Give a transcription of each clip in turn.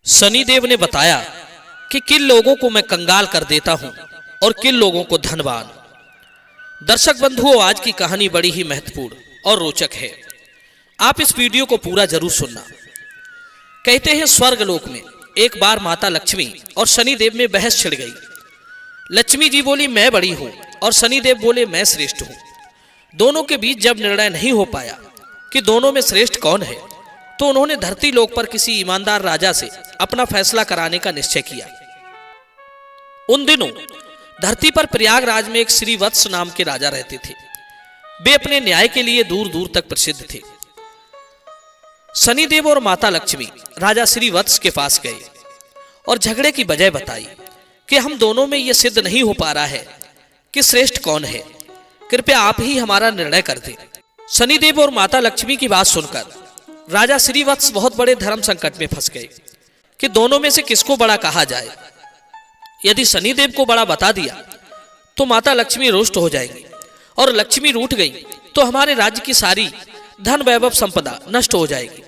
शनिदेव ने बताया कि किन लोगों को मैं कंगाल कर देता हूं और किन लोगों को धनवान। दर्शक बंधुओं, आज की कहानी बड़ी ही महत्वपूर्ण और रोचक है। आप इस वीडियो को पूरा जरूर सुनना। कहते हैं स्वर्गलोक में एक बार माता लक्ष्मी और शनिदेव में बहस छिड़ गई। लक्ष्मी जी बोली मैं बड़ी हूं और शनिदेव बोले मैं श्रेष्ठ हूं। दोनों के बीच जब निर्णय नहीं हो पाया कि दोनों में श्रेष्ठ कौन है, तो उन्होंने धरती लोक पर किसी ईमानदार राजा से अपना फैसला कराने का निश्चय किया। उन दिनों धरती पर प्रयागराज में एक श्रीवत्स नाम के राजा रहते थे। वे अपने न्याय के लिए दूर दूर तक प्रसिद्ध थे। शनिदेव और माता लक्ष्मी राजा श्रीवत्स के पास गए और झगड़े की वजह बताई कि हम दोनों में यह सिद्ध नहीं हो पा रहा है कि श्रेष्ठ कौन है। कृपया आप ही हमारा निर्णय कर दें। शनिदेव और माता लक्ष्मी की बात सुनकर राजा श्रीवत्स बहुत बड़े धर्म संकट में फंस गए कि दोनों में से किसको बड़ा कहा जाए। यदि शनिदेव को बड़ा बता दिया तो माता लक्ष्मी रुष्ट हो जाएंगी और लक्ष्मी रूठ गई तो हमारे राज्य की सारी धन वैभव संपदा नष्ट हो जाएगी।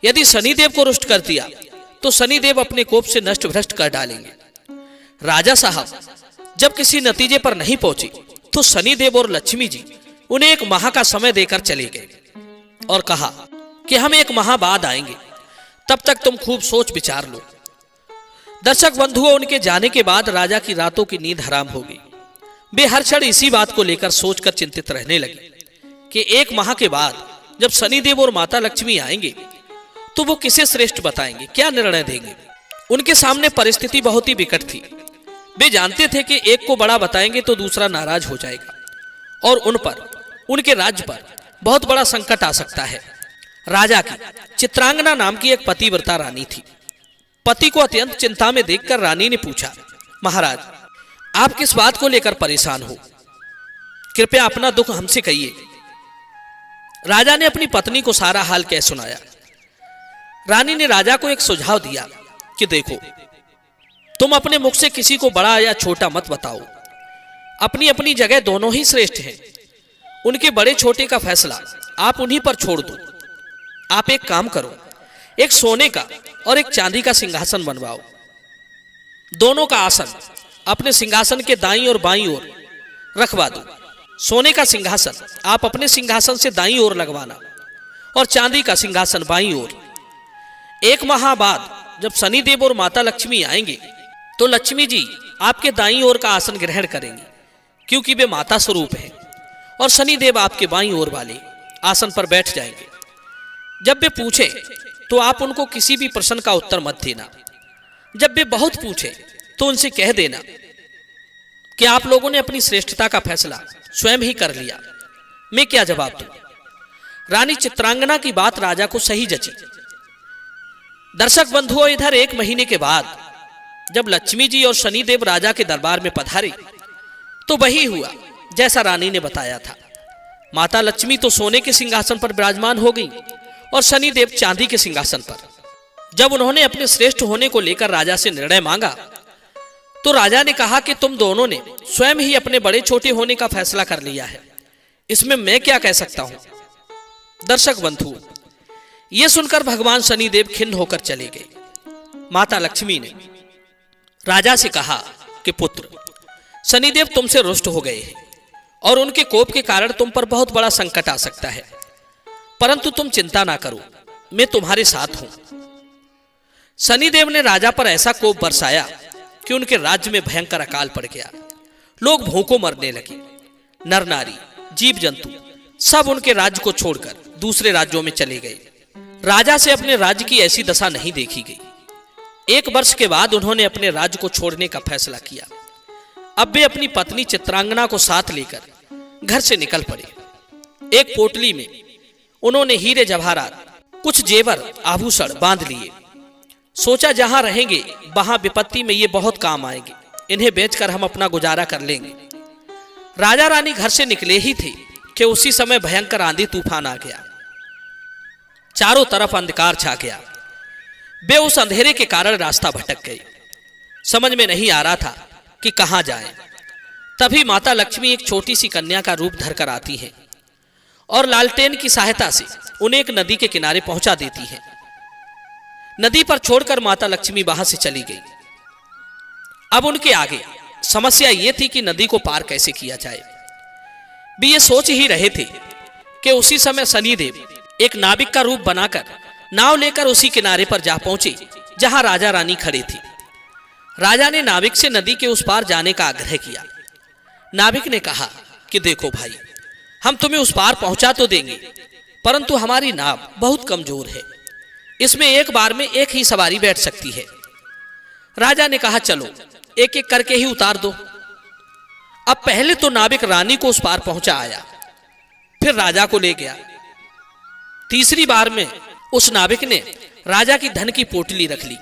यदि शनिदेव को रुष्ट कर दिया तो शनिदेव अपने कोप से नष्ट भ्रष्ट कर डालेंगे। राजा साहब जब किसी नतीजे पर नहीं पहुंचे तो शनिदेव और लक्ष्मी जी उन्हें एक माह का समय देकर चले गए और कहा कि हम एक माह बाद आएंगे, तब तक तुम खूब सोच विचार लो। दर्शक बंधुओं, उनके जाने के बाद राजा की रातों की नींद हराम हो गई। वे हर क्षण इसी बात को लेकर सोचकर चिंतित रहने लगे कि एक माह के बाद जब शनिदेव और माता लक्ष्मी आएंगे तो वो किसे श्रेष्ठ बताएंगे, क्या निर्णय देंगे। उनके सामने परिस्थिति बहुत ही विकट थी। वे जानते थे कि एक को बड़ा बताएंगे तो दूसरा नाराज हो जाएगा और उन पर, उनके राज्य पर बहुत बड़ा संकट आ सकता है। राजा की चित्रांगना नाम की एक पतिव्रता रानी थी। पति को अत्यंत चिंता में देखकर रानी ने पूछा, महाराज आप किस बात को लेकर परेशान हो? कृपया अपना दुख हमसे कहिए। राजा ने अपनी पत्नी को सारा हाल कह सुनाया। रानी ने राजा को एक सुझाव दिया कि देखो, तुम अपने मुख से किसी को बड़ा या छोटा मत बताओ। अपनी अपनी जगह दोनों ही श्रेष्ठ हैं। उनके बड़े छोटे का फैसला आप उन्हीं पर छोड़ दो। आप एक काम करो, एक सोने का और एक चांदी का सिंहासन बनवाओ। दोनों का आसन अपने सिंहासन के दाईं और बाईं ओर रखवा दो। सोने का सिंहासन आप अपने सिंहासन से दाईं ओर लगवाना और चांदी का सिंहासन बाईं ओर। एक माह बाद जब शनिदेव और माता लक्ष्मी आएंगे तो लक्ष्मी जी आपके दाईं ओर का आसन ग्रहण करेंगी, क्योंकि वे माता स्वरूप हैं, और शनिदेव आपके बाईं ओर वाले आसन पर बैठ जाएंगे। जब वे पूछे तो आप उनको किसी भी प्रश्न का उत्तर मत देना। जब वे बहुत पूछे तो उनसे कह देना कि आप लोगों ने अपनी श्रेष्ठता का फैसला स्वयं ही कर लिया, मैं क्या जवाब दूं। रानी चित्रांगना की बात राजा को सही जची। दर्शक बंधुओं, इधर एक महीने के बाद जब लक्ष्मी जी और शनिदेव राजा के दरबार में पधारे तो वही हुआ जैसा रानी ने बताया था। माता लक्ष्मी तो सोने के सिंहासन पर विराजमान हो गई और शनिदेव चांदी के सिंहासन पर। जब उन्होंने अपने श्रेष्ठ होने को लेकर राजा से निर्णय मांगा तो राजा ने कहा कि तुम दोनों ने स्वयं ही अपने बड़े छोटे होने का फैसला कर लिया है, इसमें मैं क्या कह सकता हूं। दर्शक बंधु, यह सुनकर भगवान शनिदेव खिन्न होकर चले गए। माता लक्ष्मी ने राजा से कहा कि पुत्र, शनिदेव तुमसे रुष्ट हो गए हैं और उनके कोप के कारण तुम पर बहुत बड़ा संकट आ सकता है, परंतु तुम चिंता ना करो, मैं तुम्हारे साथ हूं। शनिदेव ने राजा पर ऐसा कोप बरसाया कि उनके राज्य में भयंकर अकाल पड़ गया। लोग भूखों मरने लगे। नर नारी, जीव जंतु सब उनके राज्य को छोड़कर दूसरे राज्यों में चले गए। राजा से अपने राज्य की ऐसी दशा नहीं देखी गई। 1 वर्ष के बाद उन्होंने अपने राज्य को छोड़ने का फैसला किया। अब वे अपनी पत्नी चित्रांगना को साथ लेकर घर से निकल पड़े। एक पोटली में उन्होंने हीरे जवाहरात, कुछ जेवर आभूषण बांध लिए। सोचा जहां रहेंगे वहां विपत्ति में ये बहुत काम आएंगे, इन्हें बेचकर हम अपना गुजारा कर लेंगे। राजा रानी घर से निकले ही थे कि उसी समय भयंकर आंधी तूफान आ गया। चारों तरफ अंधकार छा गया। वे उस अंधेरे के कारण रास्ता भटक गए। समझ में नहीं आ रहा था कि कहां जाएं। तभी माता लक्ष्मी एक छोटी सी कन्या का रूप धरकर आती हैं और लालटेन की सहायता से उन्हें एक नदी के किनारे पहुंचा देती हैं। नदी पर छोड़कर माता लक्ष्मी वहां से चली गई। अब उनके आगे समस्या यह थी कि नदी को पार कैसे किया जाए। भी ये सोच ही रहे थे कि उसी समय शनिदेव एक नाविक का रूप बनाकर नाव लेकर उसी किनारे पर जा पहुंचे जहां राजा रानी खड़े थे। राजा ने नाविक से नदी के उस पार जाने का आग्रह किया। नाविक ने कहा कि देखो भाई, हम तुम्हें उस पार पहुंचा तो देंगे, परंतु हमारी नाव बहुत कमजोर है, इसमें एक बार में एक ही सवारी बैठ सकती है। राजा ने कहा चलो एक एक करके ही उतार दो। अब पहले तो नाविक रानी को उस पार पहुंचा आया, फिर राजा को ले गया। तीसरी बार में उस नाविक ने राजा की धन की पोटली रख ली,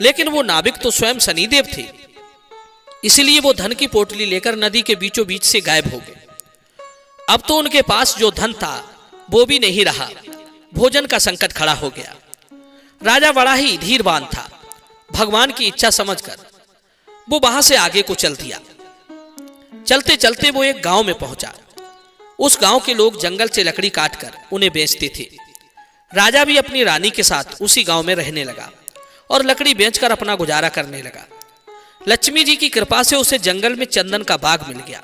लेकिन वो नाविक तो स्वयं शनिदेव थे, इसलिए वो धन की पोटली लेकर नदी के बीचों बीच से गायब हो गए। अब तो उनके पास जो धन था वो भी नहीं रहा, भोजन का संकट खड़ा हो गया। राजा बड़ा ही धीरवान था, भगवान की इच्छा समझकर वो वहां से आगे को चल दिया। चलते चलते वो एक गांव में पहुंचा। उस गांव के लोग जंगल से लकड़ी काटकर उन्हें बेचते थे। राजा भी अपनी रानी के साथ उसी गांव में रहने लगा और लकड़ी बेचकर अपना गुजारा करने लगा। लक्ष्मी जी की कृपा से उसे जंगल में चंदन का बाग मिल गया।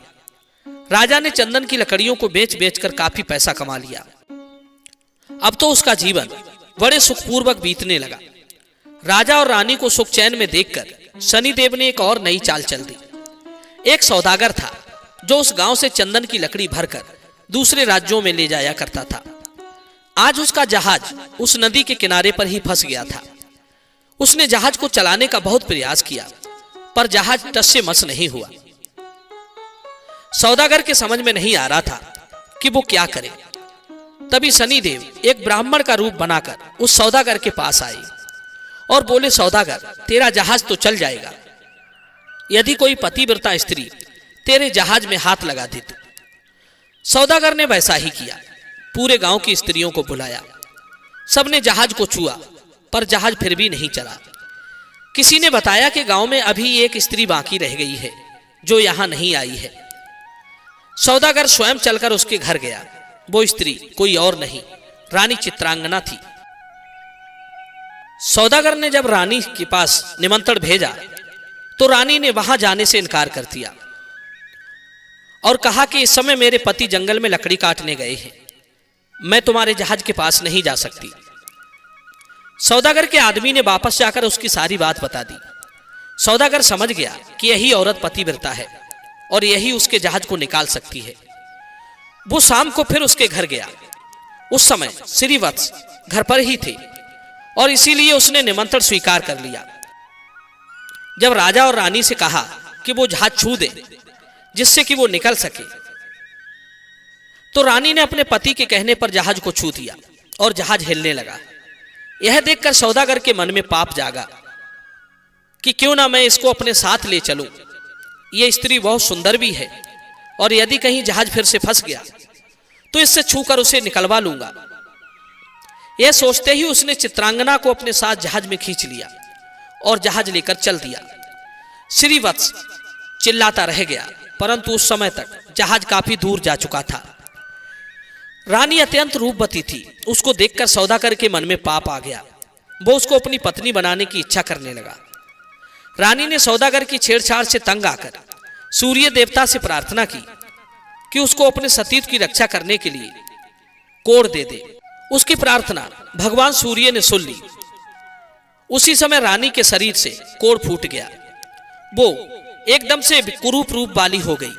राजा ने चंदन की लकड़ियों को बेच बेचकर काफी पैसा कमा लिया। अब तो उसका जीवन बड़े सुखपूर्वक बीतने लगा। राजा और रानी को सुख चैन में देखकर शनिदेव ने एक और नई चाल चल दी। एक सौदागर था जो उस गांव से चंदन की लकड़ी भरकर दूसरे राज्यों में ले जाया करता था। आज उसका जहाज उस नदी के किनारे पर ही फंस गया था। उसने जहाज को चलाने का बहुत प्रयास किया, पर जहाज टस से मस नहीं हुआ। सौदागर के समझ में नहीं आ रहा था कि वो क्या करे। तभी शनिदेव एक ब्राह्मण का रूप बनाकर उस सौदागर के पास आए और बोले, सौदागर, तेरा जहाज तो चल जाएगा यदि कोई पतिव्रता स्त्री तेरे जहाज में हाथ लगा दे तो। सौदागर ने वैसा ही किया। पूरे गांव की स्त्रियों को बुलाया, सबने जहाज को छुआ, पर जहाज फिर भी नहीं चला। किसी ने बताया कि गांव में अभी एक स्त्री बाकी रह गई है जो यहां नहीं आई है। सौदागर स्वयं चलकर उसके घर गया। वो स्त्री कोई और नहीं, रानी चित्रांगना थी। सौदागर ने जब रानी के पास निमंत्रण भेजा तो रानी ने वहां जाने से इनकार कर दिया और कहा कि इस समय मेरे पति जंगल में लकड़ी काटने गए हैं, मैं तुम्हारे जहाज के पास नहीं जा सकती। सौदागर के आदमी ने वापस जाकर उसकी सारी बात बता दी। सौदागर समझ गया कि यही औरत पतिव्रता है और यही उसके जहाज को निकाल सकती है। वो शाम को फिर उसके घर गया। उस समय श्रीवत्स घर पर ही थे और इसीलिए उसने निमंत्रण स्वीकार कर लिया। जब राजा और रानी से कहा कि वो जहाज छू दे जिससे कि वो निकल सके, तो रानी ने अपने पति के कहने पर जहाज को छू दिया और जहाज हिलने लगा। यह देखकर सौदागर के मन में पाप जागा कि क्यों ना मैं इसको अपने साथ ले चलूं। यह स्त्री बहुत सुंदर भी है और यदि कहीं जहाज फिर से फंस गया तो इससे छूकर उसे निकलवा लूंगा। यह सोचते ही उसने चित्रांगना को अपने साथ जहाज में खींच लिया और जहाज लेकर चल दिया। श्रीवत्स चिल्लाता रह गया, परंतु उस समय तक जहाज काफी दूर जा चुका था। रानी अत्यंत रूपवती थी। उसको देखकर सौदागर के मन में पाप आ गया। वो उसको अपनी पत्नी बनाने की इच्छा करने लगा। रानी ने सौदागर की छेड़छाड़ से तंग आकर सूर्य देवता से प्रार्थना की कि उसको अपने सतीत्व की रक्षा करने के लिए कोढ़ दे दे। उसकी प्रार्थना भगवान सूर्य ने सुन ली। उसी समय रानी के शरीर से कोढ़ फूट गया। वो एकदम से कुरूप रूप वाली हो गई।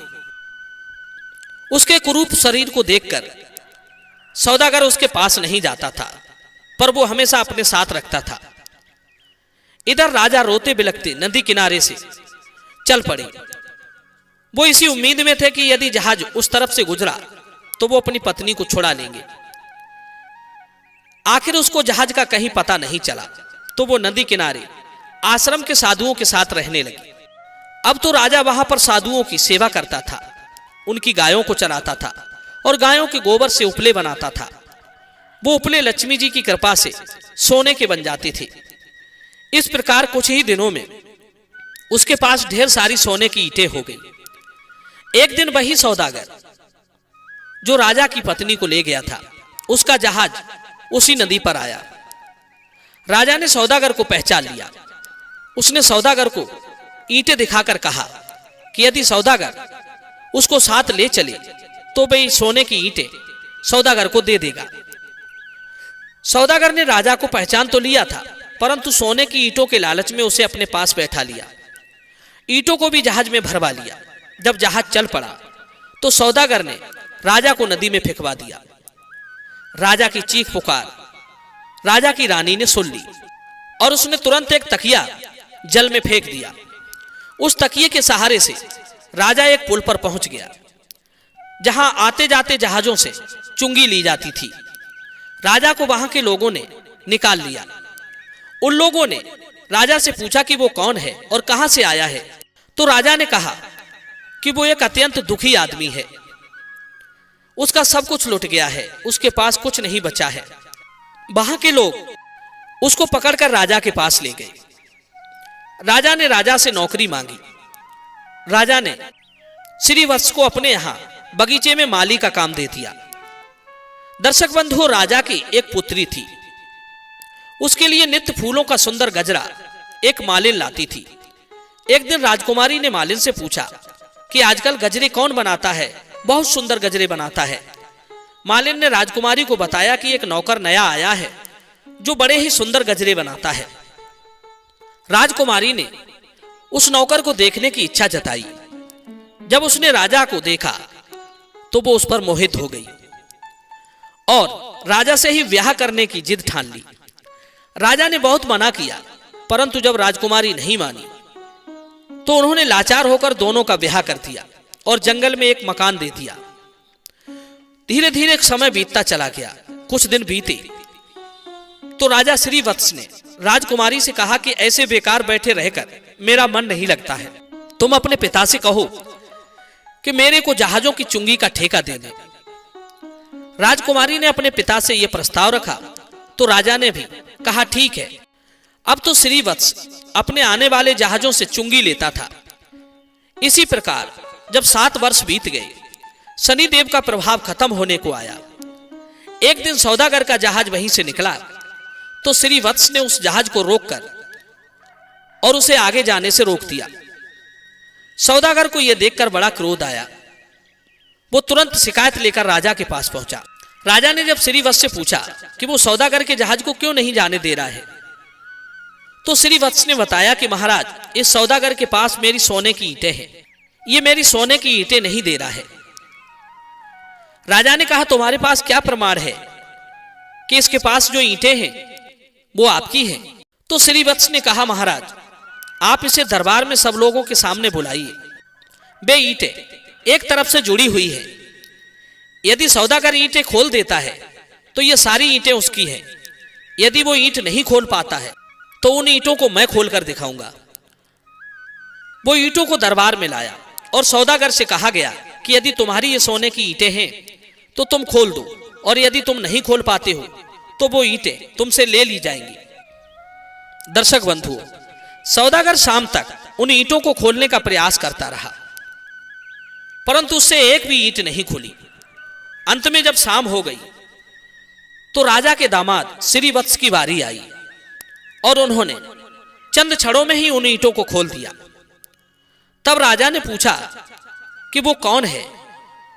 उसके कुरूप शरीर को देखकर सौदागर उसके पास नहीं जाता था, पर वो हमेशा अपने साथ रखता था। इधर राजा रोते बिलखते नदी किनारे से चल पड़े। वो इसी उम्मीद में थे कि यदि जहाज उस तरफ से गुजरा तो वो अपनी पत्नी को छुड़ा लेंगे। आखिर उसको जहाज का कहीं पता नहीं चला तो वो नदी किनारे आश्रम के साधुओं के साथ रहने लगी। अब तो राजा वहां पर साधुओं की सेवा करता था, उनकी गायों को चराता था और गायों के गोबर से उपले बनाता था। वो उपले लक्ष्मी जी की कृपा से सोने के बन जाते थे। इस प्रकार कुछ ही दिनों में उसके पास ढेर सारी सोने की ईंटें हो गई। एक दिन वही सौदागर जो राजा की पत्नी को ले गया था, उसका जहाज उसी नदी पर आया। राजा ने सौदागर को पहचान लिया। उसने सौदागर को ईंटें दिखाकर कहा कि यदि सौदागर उसको साथ ले चले तो भाई सोने की ईंटें सौदागर को दे देगा। सौदागर ने राजा को पहचान तो लिया था, परंतु सोने की ईंटों के लालच में उसे अपने पास बैठा लिया। ईंटों को भी जहाज में भरवा लिया। जब जहाज चल पड़ा तो सौदागर ने राजा को नदी में फेंकवा दिया। राजा की चीख पुकार राजा की रानी ने सुन ली और उसने तुरंत एक तकिया जल में फेंक दिया। उस तकिए के सहारे से राजा एक पुल पर पहुंच गया, जहां आते जाते जहाजों से चुंगी ली जाती थी। राजा को वहां के लोगों ने निकाल लिया। उन लोगों ने राजा से पूछा कि वो कौन है और कहां से आया है। तो राजा ने कहा कि वो एक अत्यंत दुखी आदमी है, उसका सब कुछ लुट गया है, उसके पास कुछ नहीं बचा है। वहां के लोग उसको पकड़कर राजा के पास ले गए। राजा ने राजा से नौकरी मांगी। राजा ने श्रीवत्स को अपने यहां बगीचे में माली का काम दे दिया। दर्शक बंधुओं, राजा की एक पुत्री थी। उसके लिए नित्य फूलों का सुंदर गजरा एक मालिन लाती थी। एक दिन राजकुमारी ने मालिन से पूछा कि आजकल गजरे कौन बनाता है, बहुत सुंदर गजरे बनाता है। मालिन ने राजकुमारी को बताया कि एक नौकर नया आया है जो बड़े ही सुंदर गजरे बनाता है। राजकुमारी ने उस नौकर को देखने की इच्छा जताई। जब उसने राजा को देखा तो वो उस पर मोहित हो गई और राजा से ही ब्याह करने की जिद ठान ली। राजा ने बहुत मना किया, परंतु जब राजकुमारी नहीं मानी तो उन्होंने लाचार होकर दोनों का ब्याह कर दिया और जंगल में एक मकान दे दिया। धीरे धीरे एक समय बीतता चला गया। कुछ दिन बीते तो राजा श्रीवत्स ने राजकुमारी से कहा कि ऐसे बेकार बैठे रहकर मेरा मन नहीं लगता है, तुम अपने पिता से कहो कि मेरे को जहाजों की चुंगी का ठेका दे दे। राजकुमारी ने अपने पिता से यह प्रस्ताव रखा तो राजा ने भी कहा ठीक है। अब तो श्रीवत्स अपने आने वाले जहाजों से चुंगी लेता था। इसी प्रकार जब 7 वर्ष बीत गए, शनिदेव का प्रभाव खत्म होने को आया। एक दिन सौदागर का जहाज वहीं से निकला तो श्रीवत्स ने उस जहाज को रोककर और उसे आगे जाने से रोक दिया। सौदागर को यह देखकर बड़ा क्रोध आया। वो तुरंत शिकायत लेकर राजा के पास पहुंचा। राजा ने जब श्रीवत्स से पूछा कि वो सौदागर के जहाज को क्यों नहीं जाने दे रहा है, तो श्रीवत्स ने बताया कि महाराज, इस सौदागर के पास मेरी सोने की ईंटें हैं, ये मेरी सोने की ईंटें नहीं दे रहा है। राजा ने कहा तुम्हारे पास क्या प्रमाण है कि इसके पास जो ईंटें हैं वो आपकी हैं? तो श्रीवत्स ने कहा महाराज, आप इसे दरबार में सब लोगों के सामने बुलाइए। वे ईंटें एक तरफ से जुड़ी हुई है। यदि सौदागर ईंटें खोल देता है तो ये सारी ईंटें उसकी हैं। यदि वो ईंट नहीं खोल पाता है तो उन ईंटों को मैं खोलकर दिखाऊंगा। वो ईंटों को दरबार में लाया और सौदागर से कहा गया कि यदि तुम्हारी ये सोने की ईंटें हैं तो तुम खोल दो, और यदि तुम नहीं खोल पाते हो तो वो ईंटें तुमसे ले ली जाएंगी। दर्शक बंधुओं, सौदागर शाम तक उन ईंटों को खोलने का प्रयास करता रहा, परंतु उससे एक भी ईंट नहीं खुली। अंत में जब शाम हो गई तो राजा के दामाद श्रीवत्स की बारी आई और उन्होंने चंद क्षणों में ही उन ईंटों को खोल दिया। तब राजा ने पूछा कि वो कौन है,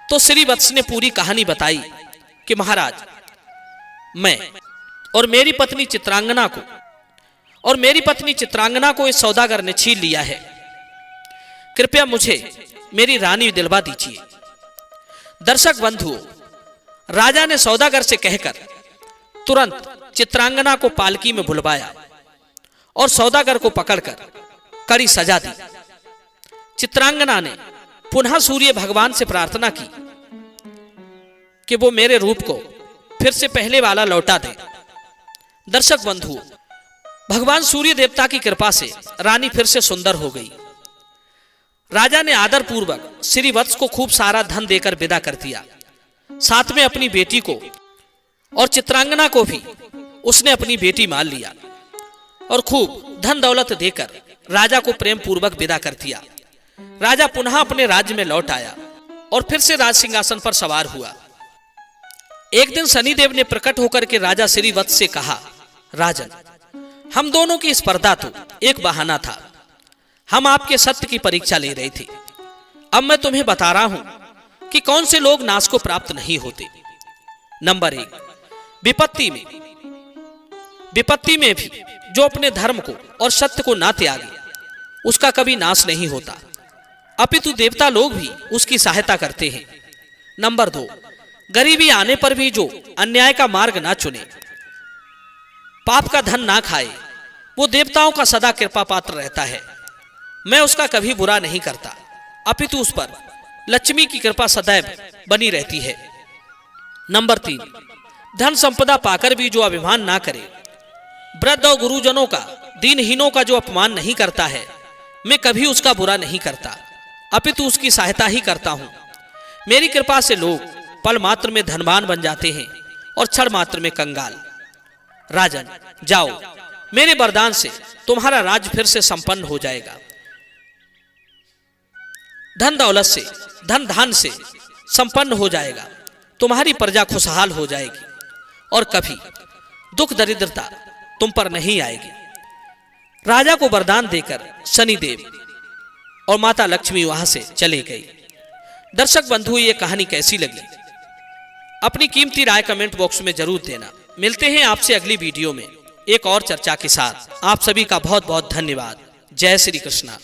तो श्रीवत्स ने पूरी कहानी बताई कि महाराज, मैं और मेरी पत्नी चित्रांगना को इस सौदागर ने छीन लिया है। कृपया मुझे मेरी रानी दिलवा दीजिए। दर्शक बंधुओं, राजा ने सौदागर से कहकर तुरंत चित्रांगना को पालकी में बुलवाया और सौदागर को पकड़कर कड़ी सजा दी। चित्रांगना ने पुनः सूर्य भगवान से प्रार्थना की कि वो मेरे रूप को फिर से पहले वाला लौटा दे। दर्शक बंधुओं, भगवान सूर्य देवता की कृपा से रानी फिर से सुंदर हो गई। राजा ने आदर पूर्वक श्रीवत्स को खूब सारा धन देकर विदा कर दिया। साथ में अपनी बेटी को और चित्रांगना को भी उसने अपनी बेटी मान लिया और खूब धन दौलत देकर राजा को प्रेम पूर्वक विदा कर दिया। राजा पुनः अपने राज्य में लौट आया और फिर से राज सिंहासन पर सवार हुआ। एक दिन शनिदेव ने प्रकट होकर के राजा श्रीवत्स से कहा, राजन, हम दोनों की स्पर्धा तो एक बहाना था। हम आपके सत्य की परीक्षा ले रहे थे। अब मैं तुम्हें बता रहा हूं कि कौन से लोग नाश को प्राप्त नहीं होते। नंबर 1, विपत्ति में भी जो अपने धर्म को और सत्य को ना त्यागे, उसका कभी नाश नहीं होता, अपितु देवता लोग भी उसकी सहायता करते हैं। नंबर 2, गरीबी आने पर भी जो अन्याय का मार्ग ना चुने, पाप का धन ना खाए, वो देवताओं का सदा कृपा पात्र रहता है। मैं उसका कभी बुरा नहीं करता, अपितु उस पर लक्ष्मी की कृपा सदैव बनी रहती है। नंबर 3, धन संपदा पाकर भी जो अभिमान ना करे, वृद्ध और गुरुजनों का, दीनहीनों का जो अपमान नहीं करता है, मैं कभी उसका बुरा नहीं करता, अपितु उसकी सहायता ही करता हूं। मेरी कृपा से लोग पल मात्र में धनवान बन जाते हैं और क्षण मात्र में कंगाल। राजन, जाओ, मेरे वरदान से तुम्हारा राज्य फिर से संपन्न हो जाएगा। धन दौलत से, धन धान से संपन्न हो जाएगा। तुम्हारी प्रजा खुशहाल हो जाएगी और कभी दुख दरिद्रता तुम पर नहीं आएगी। राजा को वरदान देकर शनिदेव और माता लक्ष्मी वहां से चले गए। दर्शक बंधु, ये कहानी कैसी लगी? अपनी कीमती राय कमेंट बॉक्स में जरूर देना। मिलते हैं आपसे अगली वीडियो में एक और चर्चा के साथ। आप सभी का बहुत बहुत धन्यवाद। जय श्री कृष्णा।